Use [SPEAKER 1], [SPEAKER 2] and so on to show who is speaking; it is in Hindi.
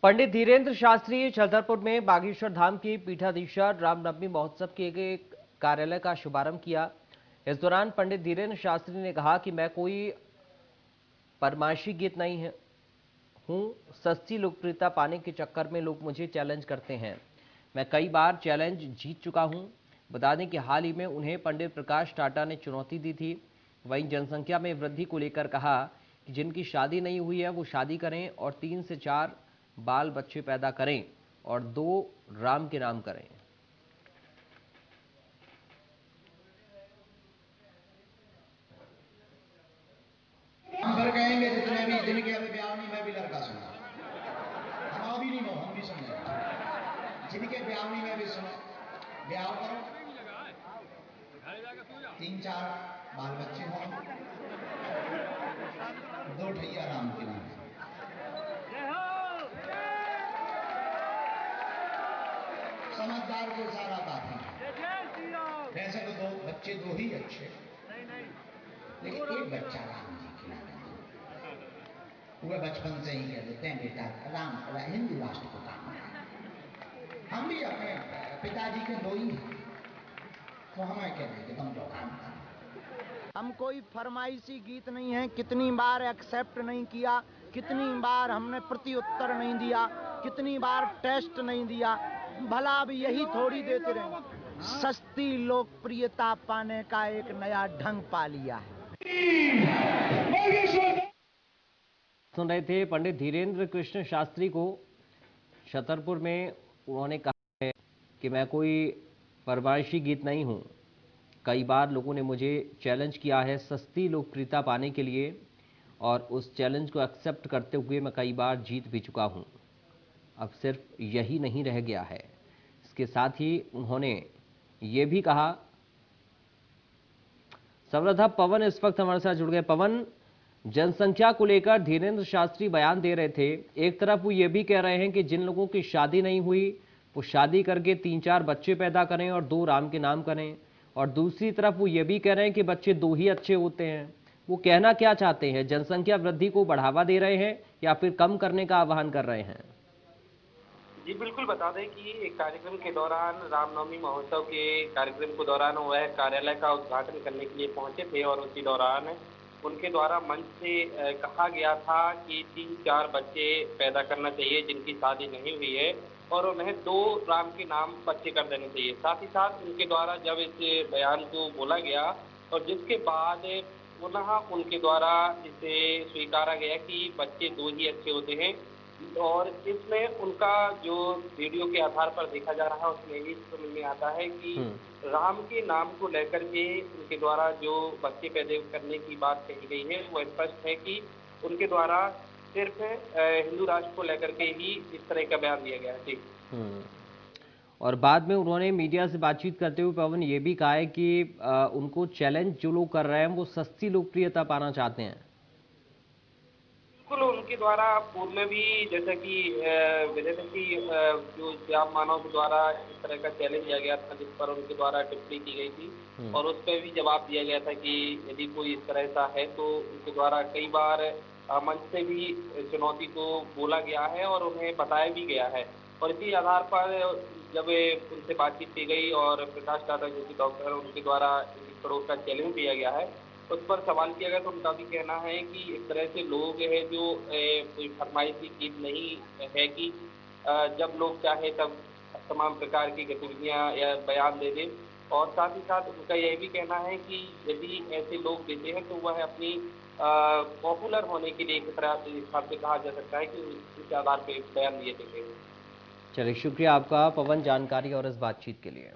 [SPEAKER 1] पंडित धीरेन्द्र शास्त्री छतरपुर में बागेश्वर धाम के पीठाधीश्वर रामनवमी महोत्सव के एक कार्यालय का शुभारंभ किया। इस दौरान पंडित धीरेन्द्र शास्त्री ने कहा कि मैं कोई फरमाइशी गीत नहीं हूं। सस्ती लोकप्रियता पाने के चक्कर में लोग मुझे चैलेंज करते हैं। मैं कई बार चैलेंज जीत चुका हूं। बता दें कि हाल ही में उन्हें पंडित प्रकाश टाटा ने चुनौती दी थी। वहीं जनसंख्या में वृद्धि को लेकर कहा कि जिनकी शादी नहीं हुई है वो शादी करें और 3 से 4 बाल बच्चे पैदा करें और 2 राम के नाम करें।
[SPEAKER 2] हम कहेंगे जितने भी जिनके अभी ब्याह नहीं, मैं भी लड़का सुना, हम भी नहीं हो, हम भी सुने, जिनके ब्याह नहीं मैं भी सुना, ब्याह करो, 3-4 बाल बच्चे हों, 2 ठैया राम के नाम। समझदार को सारा काफी है। वैसे तो 2 बच्चे 2 ही अच्छे, लेकिन एक बच्चा राम जी के नाम। वह बचपन से ही कह देते हैं बेटा राम हिंदू राष्ट्र को काम है। हम भी अपने पिताजी के 2 ही हैं, तो हमें कह देते तुम लोग काम करो।
[SPEAKER 3] हम कोई फरमाइशी गीत नहीं है। कितनी बार एक्सेप्ट नहीं किया, कितनी बार हमने प्रति उत्तर नहीं दिया, कितनी बार टेस्ट नहीं दिया, भला अब यही थोड़ी देते रहे। सस्ती लोकप्रियता पाने का एक नया ढंग पा लिया है।
[SPEAKER 1] सुन रहे थे पंडित धीरेन्द्र कृष्ण शास्त्री को। छतरपुर में उन्होंने कहा है कि मैं कोई फरमाइशी गीत नहीं हूं। कई बार लोगों ने मुझे चैलेंज किया है सस्ती लोकप्रियता पाने के लिए और उस चैलेंज को एक्सेप्ट करते हुए मैं कई बार जीत भी चुका हूं। अब सिर्फ यही नहीं रह गया है। इसके साथ ही उन्होंने ये भी कहा। संवाददाता पवन इस वक्त हमारे साथ जुड़ गए। पवन, जनसंख्या को लेकर धीरेन्द्र शास्त्री बयान दे रहे थे। एक तरफ वो ये भी कह रहे हैं कि जिन लोगों की शादी नहीं हुई वो शादी करके 3-4 बच्चे पैदा करें और 2 राम के नाम करें, और दूसरी तरफ वो ये भी कह रहे हैं कि बच्चे 2 ही अच्छे होते हैं। वो कहना क्या चाहते हैं? जनसंख्या वृद्धि को बढ़ावा दे रहे हैं या फिर कम करने का आह्वान कर रहे हैं?
[SPEAKER 4] जी बिल्कुल, बता दें कि एक कार्यक्रम के दौरान रामनवमी महोत्सव के कार्यक्रम के दौरान वह कार्यालय का उद्घाटन करने के लिए पहुंचे थे और उसी दौरान उनके द्वारा मंच से कहा गया था कि 3-4 बच्चे पैदा करना चाहिए जिनकी शादी नहीं हुई है और उन्हें 2 राम के नाम बच्चे कर देने चाहिए। साथ ही साथ उनके द्वारा जब इस बयान को बोला गया और जिसके बाद पुनः उनके द्वारा इसे स्वीकारा गया कि बच्चे 2 ही अच्छे होते हैं और इसमें उनका जो वीडियो के आधार पर देखा जा रहा है उसमें ये समझ में आता है कि राम के नाम को लेकर के उनके द्वारा जो बच्चे पैदा करने की बात कही गई है वो स्पष्ट है कि उनके द्वारा सिर्फ हिंदू राष्ट्र को लेकर के ही इस तरह का बयान दिया गया है। जी।
[SPEAKER 1] और बाद में उन्होंने मीडिया से बातचीत करते हुए पवन ये भी कहा है कि उनको चैलेंज जो लोग कर रहे हैं वो सस्ती लोकप्रियता पाना चाहते हैं।
[SPEAKER 4] बिल्कुल, उनके द्वारा पूर्व में भी जैसे कि जो श्याम मानव के द्वारा इस तरह का चैलेंज दिया गया था जिस पर उनके द्वारा टिप्पणी की गई थी और उस पर भी जवाब दिया गया था कि यदि कोई इस तरह का है तो उनके द्वारा कई बार मंच से भी चुनौती को बोला गया है और उन्हें बताया भी गया है और इसी आधार पर जब उनसे बातचीत की गई और प्रकाश टाटा जो कि डॉक्टर उनके द्वारा 1 करोड़ का चैलेंज दिया गया है उस पर सवाल किया गया तो उनका भी कहना है कि एक तरह से लोग हैं जो कोई फरमाइशी गीत नहीं है कि जब लोग चाहे तब तमाम प्रकार की गतिविधियां या बयान दे दें और साथ ही साथ उनका यह भी कहना है कि यदि ऐसे लोग देते हैं तो वह अपनी पॉपुलर होने के लिए एक तरह से हिसाब से कहा जा सकता है कि इस आधार पर बयान दिए देते हैं।
[SPEAKER 1] चलिए, शुक्रिया आपका पवन जानकारी और इस बातचीत के लिए।